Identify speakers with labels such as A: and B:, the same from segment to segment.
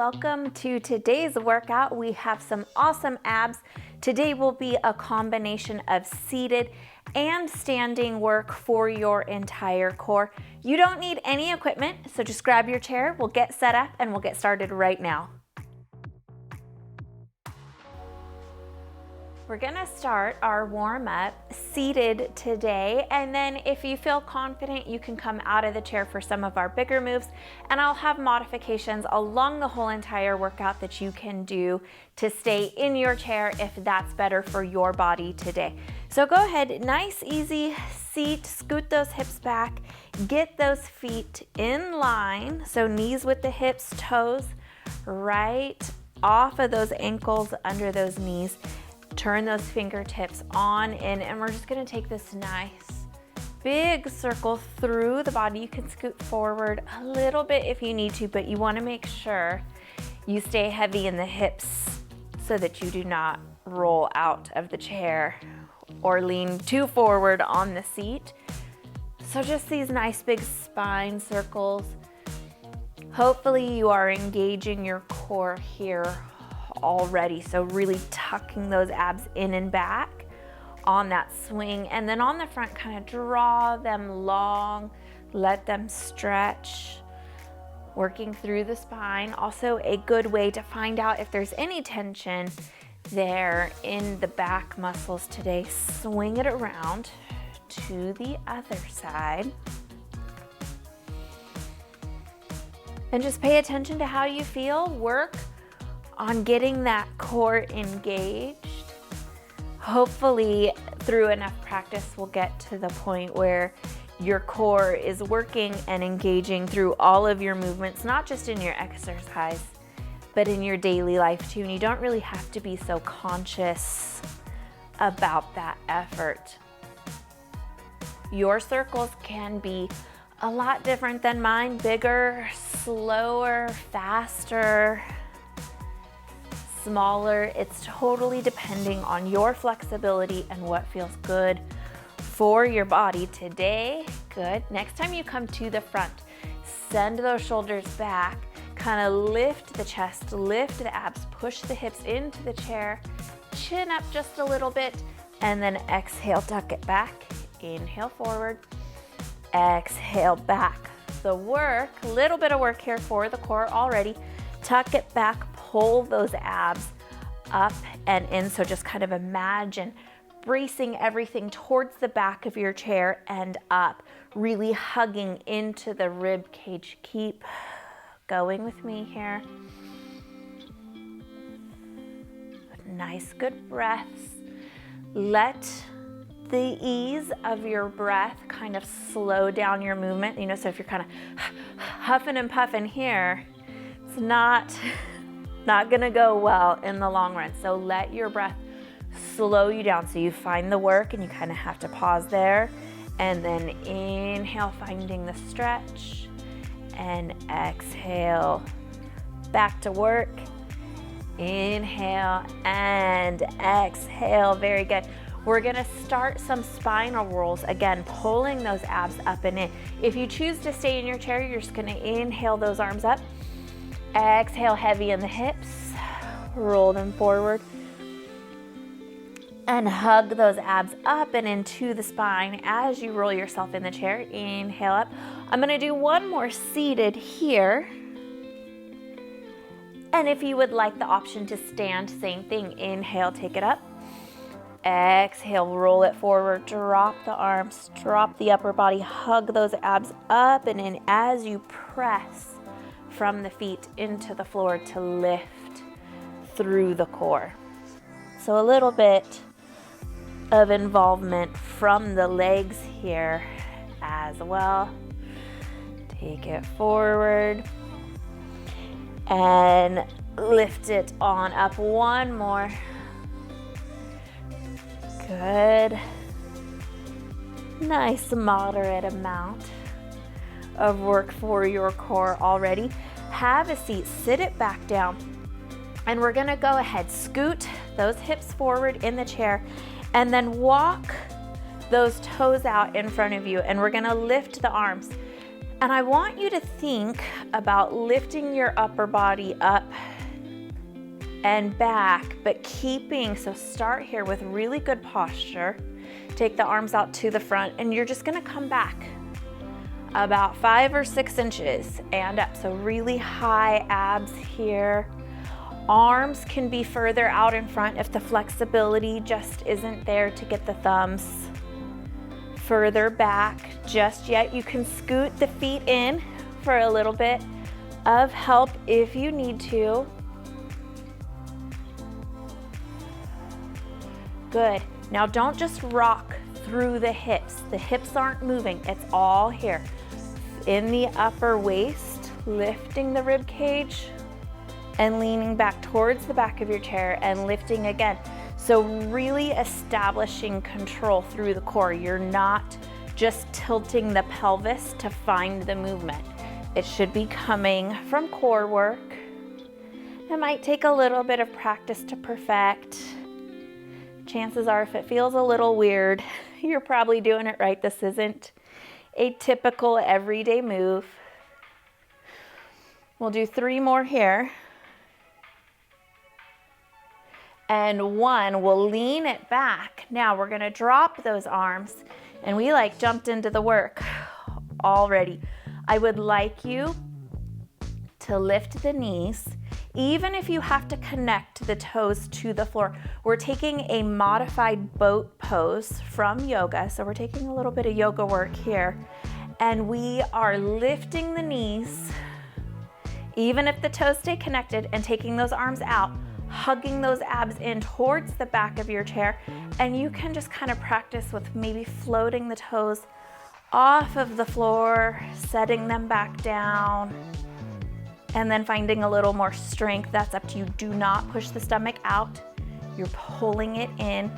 A: welcome to today's workout. We have some awesome abs. Today will be a combination of seated and standing work for your entire core. You don't need any equipment, so just grab your chair, we'll get set up and we'll get started right now. We're gonna start our warm-up seated today, and then if you feel confident, you can come out of the chair for some of our bigger moves, and I'll have modifications along the whole entire workout that you can do to stay in your chair if that's better for your body today. So go ahead, nice, easy seat, scoot those hips back, get those feet in line, so knees with the hips, toes right off of those ankles, under those knees. Turn those fingertips on in, and we're just gonna take this nice big circle through the body. You can scoot forward a little bit if you need to, but you wanna make sure you stay heavy in the hips so that you do not roll out of the chair or lean too forward on the seat. So just these nice big spine circles. Hopefully you are engaging your core here already, so really tucking those abs in and back on that swing, and then on the front, kind of draw them long, let them stretch, working through the spine. Also a good way to find out if there's any tension there in the back muscles today. Swing it around to the other side, and just pay attention to how you feel. Work on getting that core engaged. Hopefully through enough practice, we'll get to the point where your core is working and engaging through all of your movements, not just in your exercise, but in your daily life too. And you don't really have to be so conscious about that effort. Your circles can be a lot different than mine, bigger, slower, faster, smaller. It's totally depending on your flexibility and what feels good for your body today. Good. Next time you come to the front, send those shoulders back, kind of lift the chest, lift the abs, push the hips into the chair, chin up just a little bit, and then exhale, tuck it back. Inhale forward, exhale back. The work, a little bit of work here for the core already. Tuck it back, pull those abs up and in. So just kind of imagine bracing everything towards the back of your chair and up, really hugging into the rib cage. Keep going with me here. Nice, good breaths. Let the ease of your breath kind of slow down your movement. You know, so if you're kind of huffing and puffing here, it's not gonna go well in the long run. So let your breath slow you down. So you find the work and you kind of have to pause there, and then inhale, finding the stretch, and exhale, back to work. Inhale and exhale. Very good. We're gonna start some spinal rolls. Again, pulling those abs up and in. If you choose to stay in your chair, you're just gonna inhale those arms up. Exhale, heavy in the hips, roll them forward, and hug those abs up and into the spine as you roll yourself in the chair. Inhale up. I'm gonna do one more seated here. And if you would like the option to stand, same thing. Inhale, take it up. Exhale, roll it forward, drop the arms, drop the upper body, hug those abs up and in as you press from the feet into the floor to lift through the core. So a little bit of involvement from the legs here as well. Take it forward and lift it on up. One more. Good. Nice moderate amount of work for your core already. Have a seat, sit it back down, and we're gonna go ahead, scoot those hips forward in the chair, and then walk those toes out in front of you, and we're gonna lift the arms And I want you to think about lifting your upper body up and back, but so start here with really good posture. Take the arms out to the front, and you're just gonna come back about 5 or 6 inches and up. So really high abs here. Arms can be further out in front if the flexibility just isn't there to get the thumbs further back just yet. You can scoot the feet in for a little bit of help if you need to. Good. Now don't just rock through the hips. The hips aren't moving. It's all here. In the upper waist, lifting the rib cage and leaning back towards the back of your chair and lifting again. So really establishing control through the core. You're not just tilting the pelvis to find the movement. It should be coming from core work. It might take a little bit of practice to perfect. Chances are if it feels a little weird, you're probably doing it right. This isn't a typical everyday move. We'll do 3 more here. And 1, we'll lean it back. Now we're gonna drop those arms, and we like jumped into the work already. I would like you to lift the knees, even if you have to connect the toes to the floor. We're taking a modified boat pose from yoga, so we're taking a little bit of yoga work here, and we are lifting the knees, even if the toes stay connected, and taking those arms out, hugging those abs in towards the back of your chair. And you can just kind of practice with maybe floating the toes off of the floor, setting them back down, and then finding a little more strength. That's up to you. Do not push the stomach out. You're pulling it in.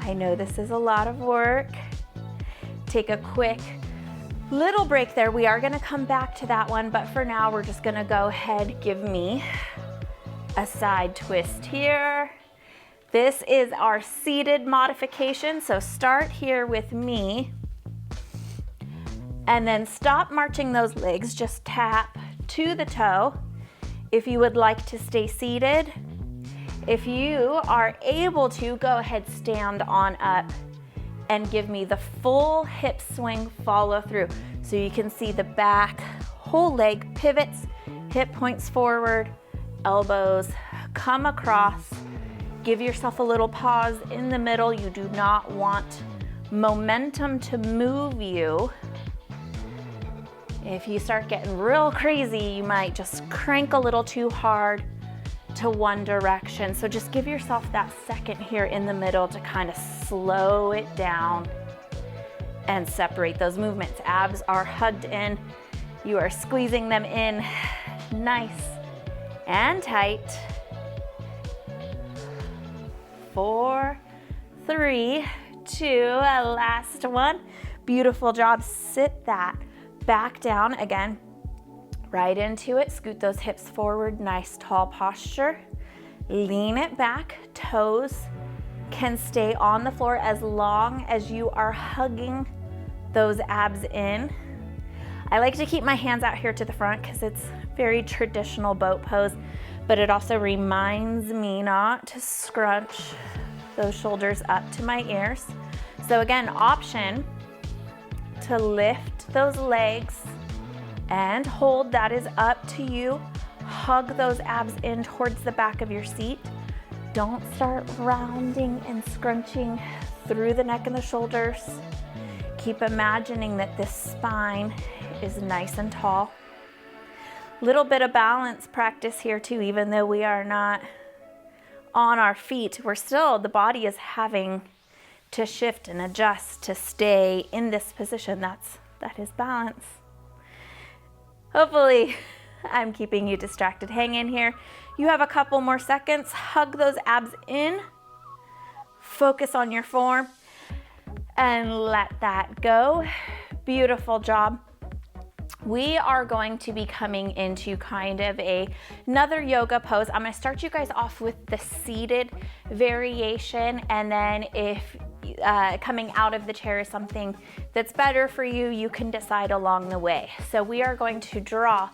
A: I know this is a lot of work. Take a quick little break there. We are gonna come back to that one, but for now, we're just gonna go ahead, give me a side twist here. This is our seated modification, so start here with me, and then stop marching those legs, just tap to the toe. If you would like to stay seated, if you are able to, go ahead, stand on up and give me the full hip swing follow through. So you can see the back, whole leg pivots, hip points forward, elbows come across. Give yourself a little pause in the middle. You do not want momentum to move you. If you start getting real crazy, you might just crank a little too hard to one direction. So just give yourself that second here in the middle to kind of slow it down and separate those movements. Abs are hugged in. You are squeezing them in nice and tight. 4, 3, 2, last one. Beautiful job. Sit that back down again, right into it. Scoot those hips forward, nice tall posture. Lean it back. Toes can stay on the floor as long as you are hugging those abs in. I like to keep my hands out here to the front because it's very traditional boat pose, but it also reminds me not to scrunch those shoulders up to my ears. So again, option to lift those legs and hold, that is up to you. Hug those abs in towards the back of your seat. Don't start rounding and scrunching through the neck and the shoulders. Keep imagining that this spine is nice and tall. Little bit of balance practice here too, even though we are not on our feet, we're still, the body is having to shift and adjust to stay in this position. That is balance. Hopefully I'm keeping you distracted. Hang in here. You have a couple more seconds. Hug those abs in. Focus on your form and let that go. Beautiful job. We are going to be coming into kind of another yoga pose. I'm going to start you guys off with the seated variation, and then if coming out of the chair is something that's better for you, you can decide along the way. So we are going to draw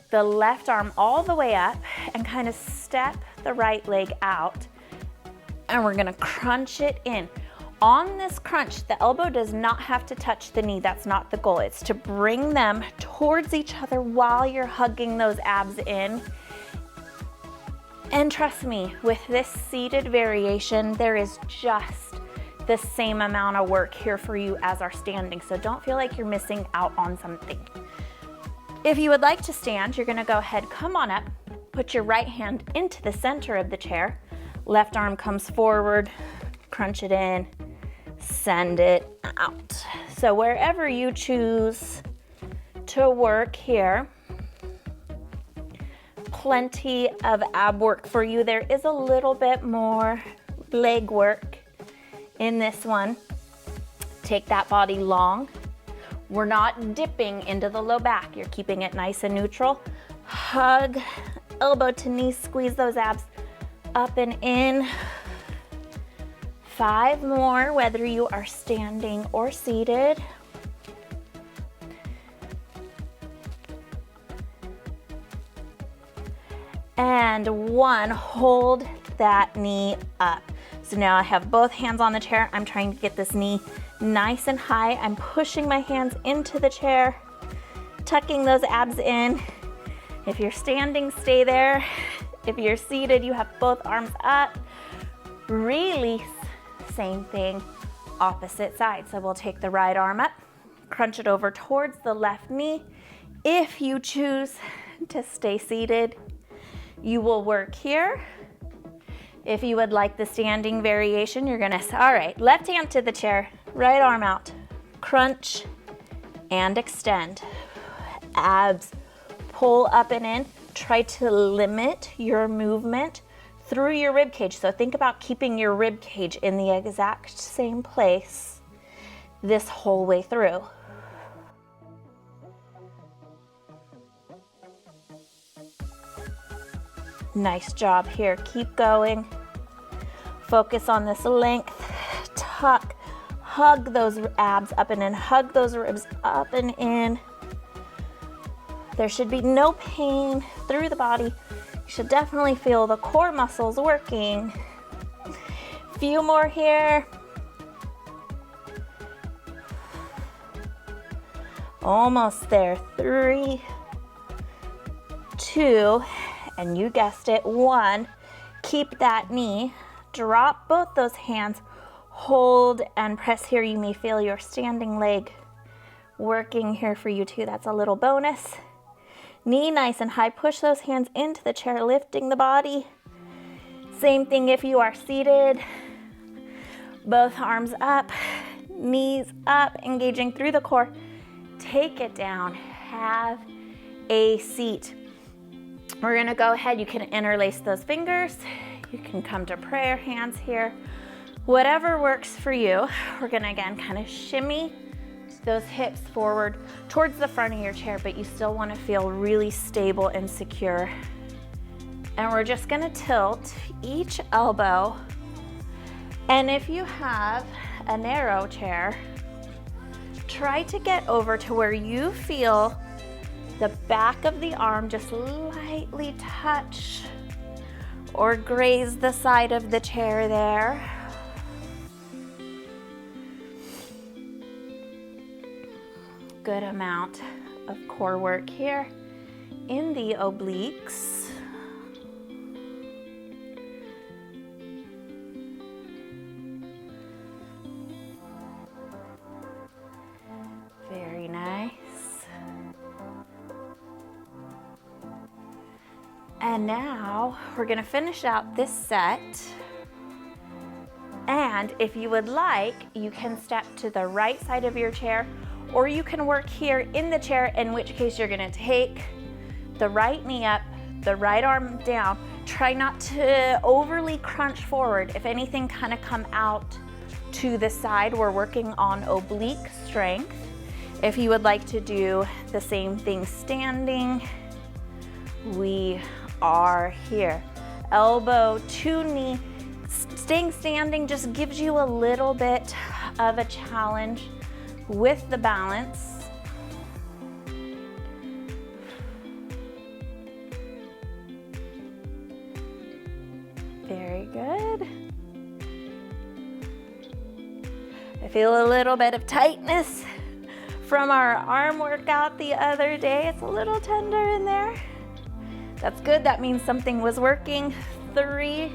A: the left arm all the way up and kind of step the right leg out, and we're gonna crunch it in. On this crunch, the elbow does not have to touch the knee. That's not the goal. It's to bring them towards each other while you're hugging those abs in. And trust me, with this seated variation, there is just the same amount of work here for you as our standing. So don't feel like you're missing out on something. If you would like to stand, you're gonna go ahead, come on up, put your right hand into the center of the chair. Left arm comes forward, crunch it in, send it out. So wherever you choose to work here, plenty of ab work for you. There is a little bit more leg work in this one. Take that body long. We're not dipping into the low back. You're keeping it nice and neutral. Hug, elbow to knee, squeeze those abs up and in. 5 more, whether you are standing or seated. And 1, hold that knee up. So now I have both hands on the chair. I'm trying to get this knee nice and high. I'm pushing my hands into the chair, tucking those abs in. If you're standing, stay there. If you're seated, you have both arms up. Release, same thing, opposite side. So we'll take the right arm up, crunch it over towards the left knee. If you choose to stay seated, you will work here. If you would like the standing variation, you're gonna, all right, left hand to the chair, right arm out, crunch and extend. Abs pull up and in. Try to limit your movement through your rib cage. So think about keeping your rib cage in the exact same place this whole way through. Nice job here. Keep going. Focus on this length. Tuck. Hug those abs up and in. Hug those ribs up and in. There should be no pain through the body. You should definitely feel the core muscles working. Few more here. Almost there. 3, 2, and you guessed it, 1. Keep that knee. Drop both those hands. Hold and press here. You may feel your standing leg working here for you too. That's a little bonus. Knee nice and high. Push those hands into the chair, lifting the body. Same thing if you are seated. Both arms up, knees up, engaging through the core. Take it down. Have a seat. We're gonna go ahead. You can interlace those fingers. You can come to prayer hands here. Whatever works for you. We're gonna again kind of shimmy those hips forward towards the front of your chair, but you still want to feel really stable and secure. And we're just gonna tilt each elbow. And if you have a narrow chair, try to get over to where you feel the back of the arm just lightly touch or graze the side of the chair there. Good amount of core work here in the obliques. Very nice. And now we're gonna finish out this set. And if you would like, you can step to the right side of your chair, or you can work here in the chair, in which case you're gonna take the right knee up, the right arm down. Try not to overly crunch forward. If anything, kind of come out to the side. We're working on oblique strength. If you would like to do the same thing standing, we are here. Elbow to knee, Staying standing just gives you a little bit of a challenge with the balance. Very good. I feel a little bit of tightness from our arm workout the other day. It's a little tender in there. That's good. That means something was working. 3,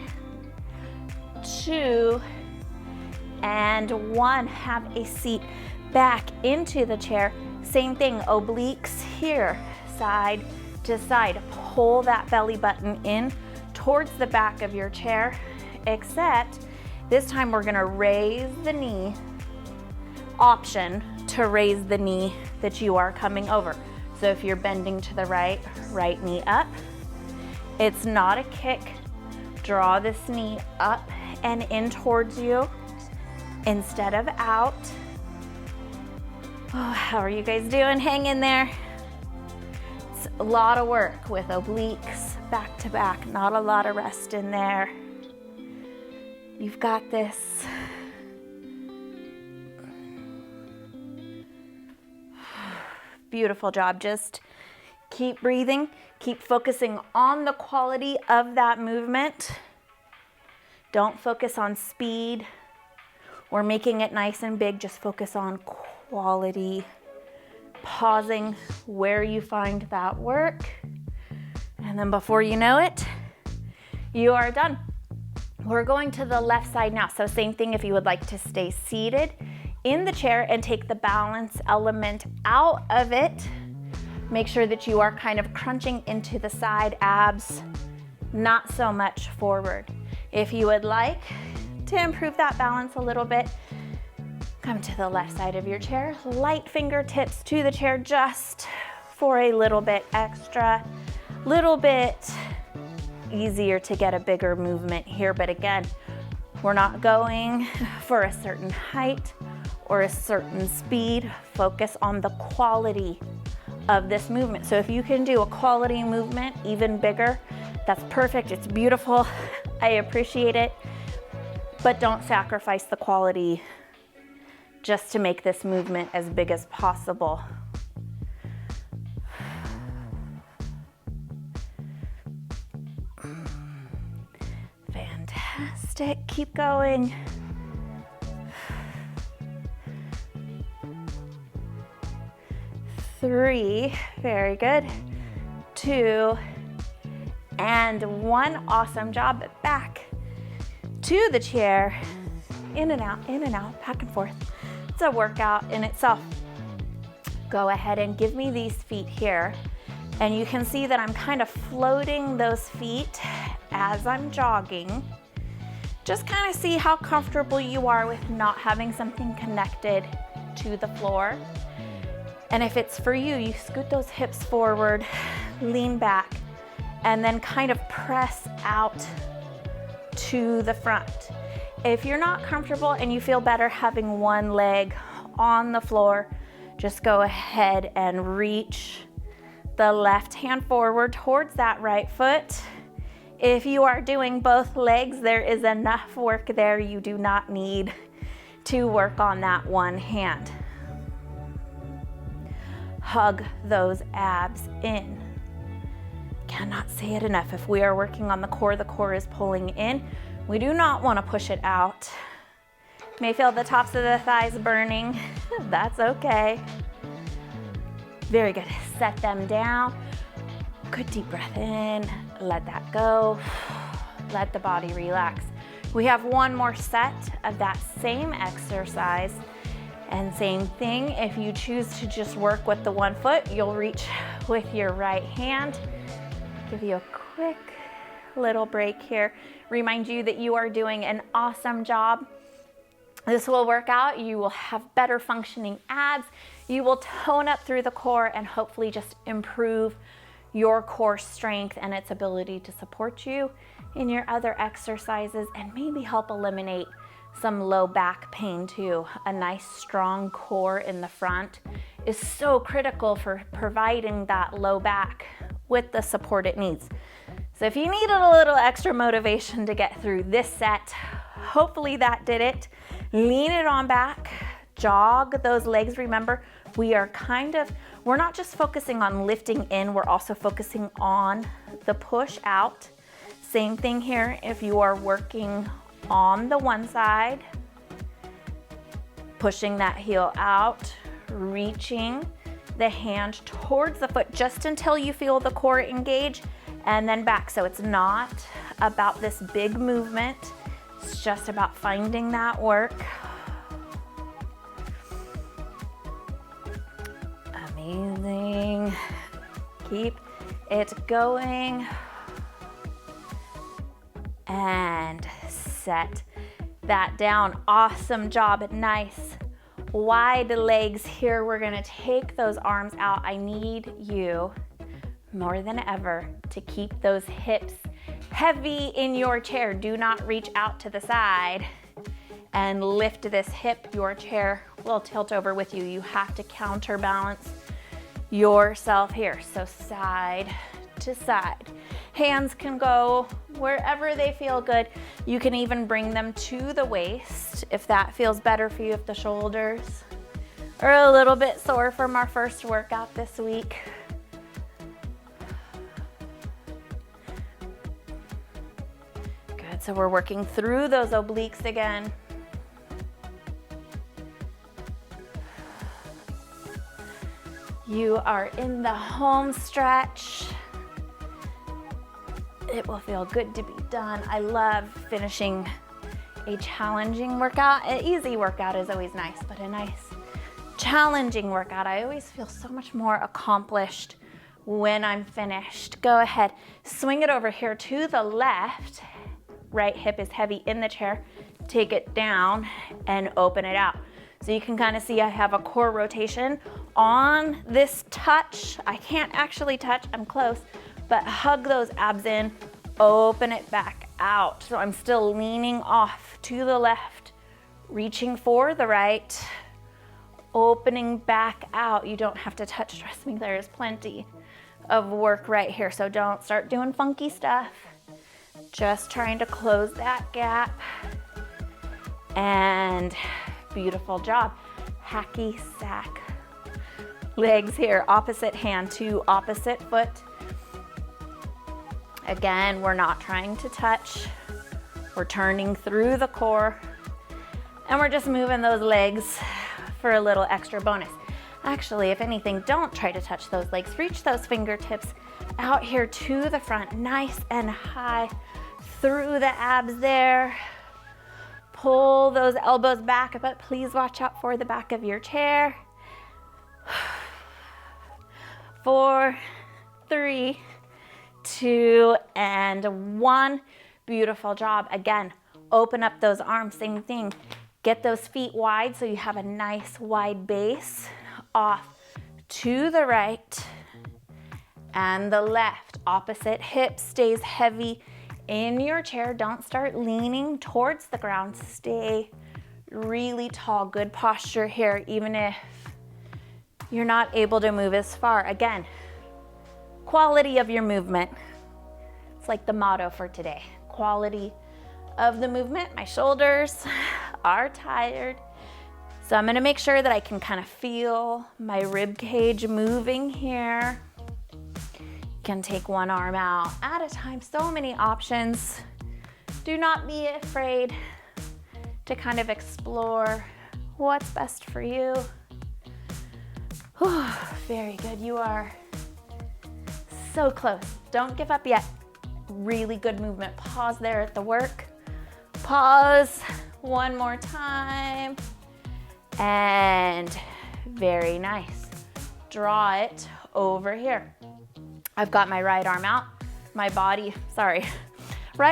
A: 2, and 1. Have a seat back into the chair. Same thing, obliques here, side to side. Pull that belly button in towards the back of your chair, except this time we're gonna raise the knee. Option to raise the knee that you are coming over. So if you're bending to the right, right knee up. It's not a kick. Draw this knee up and in towards you instead of out. Oh, how are you guys doing? Hang in there. It's a lot of work with obliques back to back, not a lot of rest in there. You've got this. Beautiful job. Just keep breathing, keep focusing on the quality of that movement. Don't focus on speed or making it nice and big, just focus on quality. Pausing where you find that work. And then before you know it, you are done. We're going to the left side now. So same thing if you would like to stay seated in the chair and take the balance element out of it. Make sure that you are kind of crunching into the side abs, not so much forward. If you would like to improve that balance a little bit, come to the left side of your chair, light fingertips to the chair just for a little bit extra, little bit easier to get a bigger movement here. But again, we're not going for a certain height or a certain speed. Focus on the quality of this movement. So if you can do a quality movement, even bigger, that's perfect. It's beautiful. I appreciate it. But don't sacrifice the quality just to make this movement as big as possible. Fantastic. Keep going. Three, very good. 2, and 1. Awesome job. Back to the chair. In and out, back and forth. It's a workout in itself. Go ahead and give me these feet here. And you can see that I'm kind of floating those feet as I'm jogging. Just kind of see how comfortable you are with not having something connected to the floor. And if it's for you, you scoot those hips forward, lean back, and then kind of press out to the front. If you're not comfortable and you feel better having one leg on the floor, just go ahead and reach the left hand forward towards that right foot. If you are doing both legs, there is enough work there. You do not need to work on that one hand. Hug those abs in. Cannot say it enough. If we are working on the core is pulling in. We do not want to push it out. May feel the tops of the thighs burning. That's okay. Very good. Set them down. Good deep breath in. Let that go. Let the body relax. We have one more set of that same exercise. And same thing, if you choose to just work with the one foot, you'll reach with your right hand. Give you a quick little break here. Remind you that you are doing an awesome job. This will work out. You will have better functioning abs. You will tone up through the core and hopefully just improve your core strength and its ability to support you in your other exercises and maybe help eliminate some low back pain too. A nice strong core in the front is so critical for providing that low back with the support it needs. So if you needed a little extra motivation to get through this set, Hopefully that did it. Lean it on back, jog those legs. Remember, we're not just focusing on lifting in, we're also focusing on the push out. Same thing here if you are working on the one side, pushing that heel out, reaching the hand towards the foot just until you feel the core engage, and then back. So it's not about this big movement, it's just about finding that work. Amazing. Keep it going. And set that down. Awesome job. Nice wide legs here. We're gonna take those arms out. I need you more than ever to keep those hips heavy in your chair. Do not reach out to the side and lift this hip. Your chair will tilt over with you. You have to counterbalance yourself here. So side to side. Hands can go wherever they feel good. You can even bring them to the waist if that feels better for you, if the shoulders are a little bit sore from our first workout this week. Good, so we're working through those obliques again. You are in the home stretch. It will feel good to be done. I love finishing a challenging workout. An easy workout is always nice, but a nice challenging workout, I always feel so much more accomplished when I'm finished. Go ahead, swing it over here to the left. Right hip is heavy in the chair. Take it down and open it out. So you can kind of see I have a core rotation on this touch. I can't actually touch, I'm close, but hug those abs in, open it back out. So I'm still leaning off to the left, reaching for the right, opening back out. You don't have to touch, trust me, there's plenty of work right here. So don't start doing funky stuff. Just trying to close that gap. And beautiful job. Hacky sack. Legs here, opposite hand to opposite foot. Again, we're not trying to touch. We're turning through the core. And we're just moving those legs for a little extra bonus. Actually, if anything, don't try to touch those legs. Reach those fingertips out here to the front, nice and high through the abs there. Pull those elbows back, but please watch out for the back of your chair. 4, 3, 2, and 1. Beautiful job. Again, open up those arms, same thing. Get those feet wide so you have a nice wide base. Off to the right and the left. Opposite hip stays heavy in your chair. Don't start leaning towards the ground. Stay really tall. Good posture here, even if you're not able to move as far. Again, quality of your movement. It's like the motto for today. Quality of the movement. My shoulders are tired, so I'm gonna make sure that I can kind of feel my rib cage moving here. You can take one arm out at a time. So many options. Do not be afraid to kind of explore what's best for you. Whew, very good. You are so close. Don't give up yet. Really good movement. Pause there at the work. Pause one more time. And very nice. Draw it over here. I've got my right arm out. Right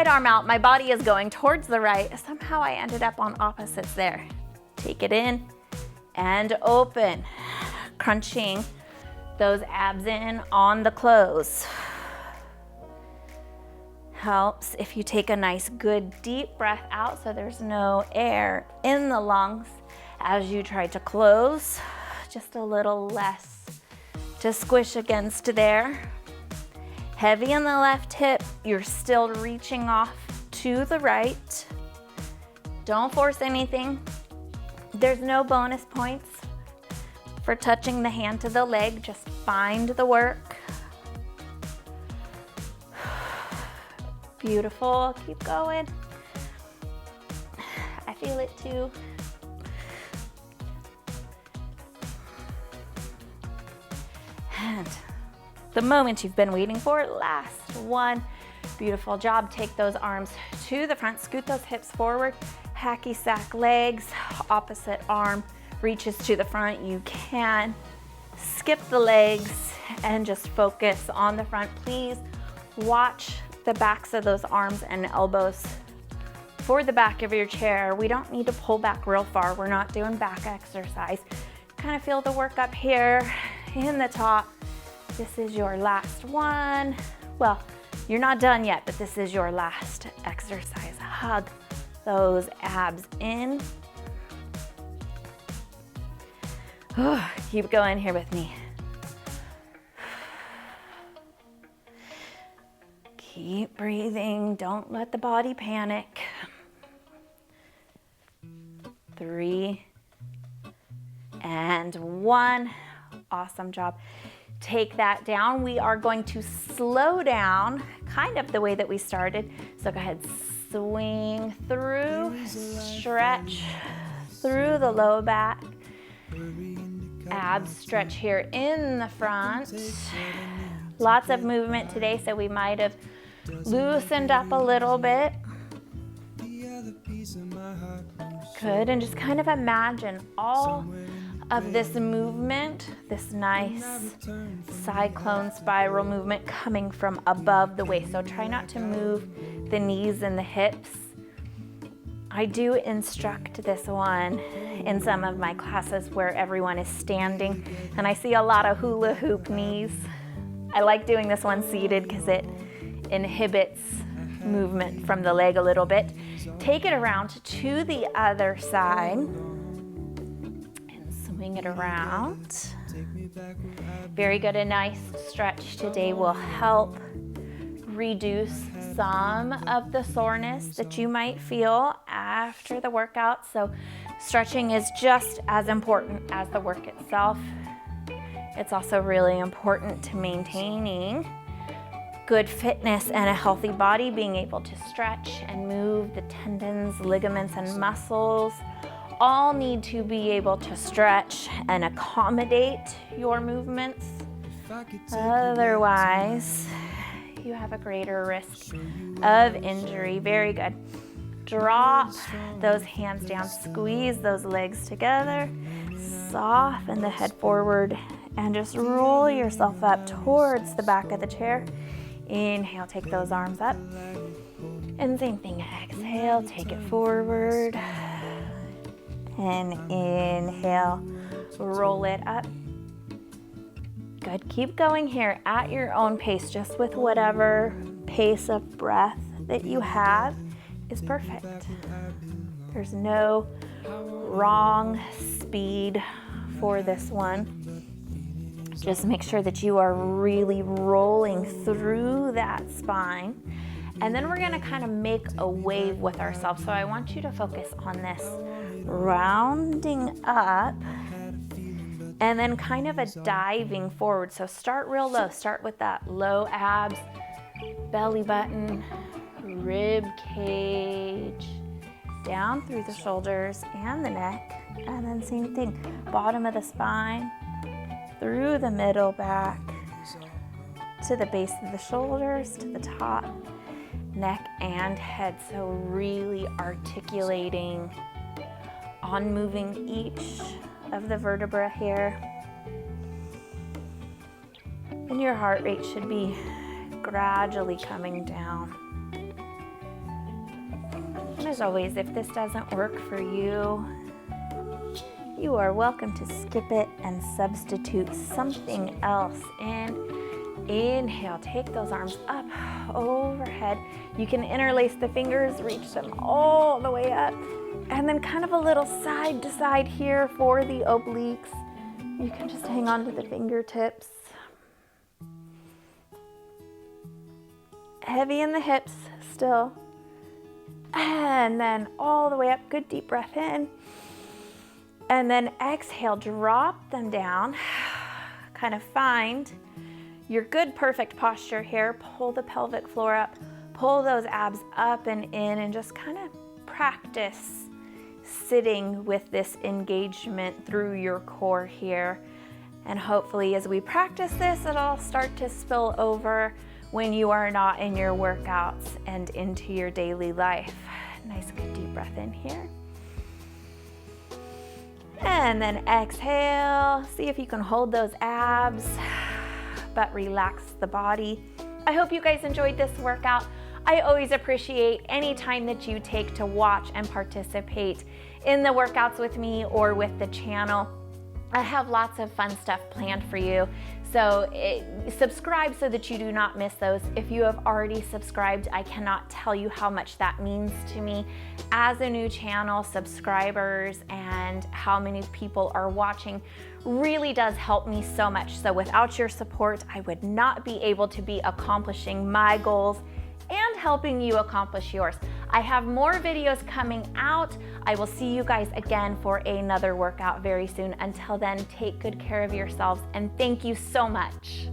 A: arm out. My body is going towards the right. Somehow I ended up on opposites there. Take it in and open. Crunching those abs in on the close. Helps if you take a nice good deep breath out so there's no air in the lungs as you try to close. Just a little less to squish against there. Heavy in the left hip, you're still reaching off to the right. Don't force anything. There's no bonus points for touching the hand to the leg. Just find the work. Beautiful. Keep going. I feel it too. And the moment you've been waiting for, last one. Beautiful job. Take those arms to the front, scoot those hips forward, hacky sack legs, opposite arm reaches to the front. You can skip the legs and just focus on the front. Please watch the backs of those arms and elbows for the back of your chair. We don't need to pull back real far. We're not doing back exercise. Kind of feel the work up here in the top. This is your last one. Well, you're not done yet, but this is your last exercise. Hug those abs in. Keep going here with me. Keep breathing. Don't let the body panic. 3 and 1. Awesome job. Take that down. We are going to slow down, kind of the way that we started. So go ahead, swing through, stretch through the low back. Abs stretch here in the front. Lots of movement today, so we might have loosened up a little bit. Good, and just kind of imagine all of this movement, this nice cyclone spiral movement coming from above the waist. So try not to move the knees and the hips. I do instruct this one in some of my classes where everyone is standing, and I see a lot of hula hoop knees. I like doing this one seated because it inhibits movement from the leg a little bit. Take it around to the other side and swing it around. Very good. A nice stretch today will help reduce some of the soreness that you might feel after the workout. So stretching is just as important as the work itself. It's also really important to maintaining good fitness and a healthy body, being able to stretch and move the tendons, ligaments, and muscles. All need to be able to stretch and accommodate your movements. Otherwise, you have a greater risk of injury. Very good. Drop those hands down, squeeze those legs together, soften the head forward, and just roll yourself up towards the back of the chair. Inhale, take those arms up. And same thing, exhale, take it forward. And inhale, roll it up. Good, keep going here at your own pace, just with whatever pace of breath that you have is perfect. There's no wrong speed for this one. Just make sure that you are really rolling through that spine. And then we're gonna kind of make a wave with ourselves. So I want you to focus on this rounding up and then kind of a diving forward. So start real low. Start with that low abs, belly button, rib cage, down through the shoulders and the neck. And then same thing, bottom of the spine, through the middle back, to the base of the shoulders, to the top, neck and head. So really articulating on moving each of the vertebrae here. And your heart rate should be gradually coming down. And as always, if this doesn't work for you, you are welcome to skip it and substitute something else. And inhale, take those arms up overhead. You can interlace the fingers, reach them all the way up. And then kind of a little side to side here for the obliques. You can just hang on to the fingertips. Heavy in the hips still. And then all the way up, good deep breath in. And then exhale, drop them down. Kind of find your good, perfect posture here. Pull the pelvic floor up, pull those abs up and in, and just kind of practice sitting with this engagement through your core here. And hopefully as we practice this, it'll start to spill over when you are not in your workouts and into your daily life. Nice, good deep breath in here. And then exhale. See if you can hold those abs, but relax the body. I hope you guys enjoyed this workout. I always appreciate any time that you take to watch and participate in the workouts with me or with the channel. I have lots of fun stuff planned for you. So subscribe so that you do not miss those. If you have already subscribed, I cannot tell you how much that means to me as a new channel. Subscribers and how many people are watching really does help me so much. So without your support, I would not be able to be accomplishing my goals and helping you accomplish yours. I have more videos coming out. I will see you guys again for another workout very soon. Until then, take good care of yourselves, and thank you so much.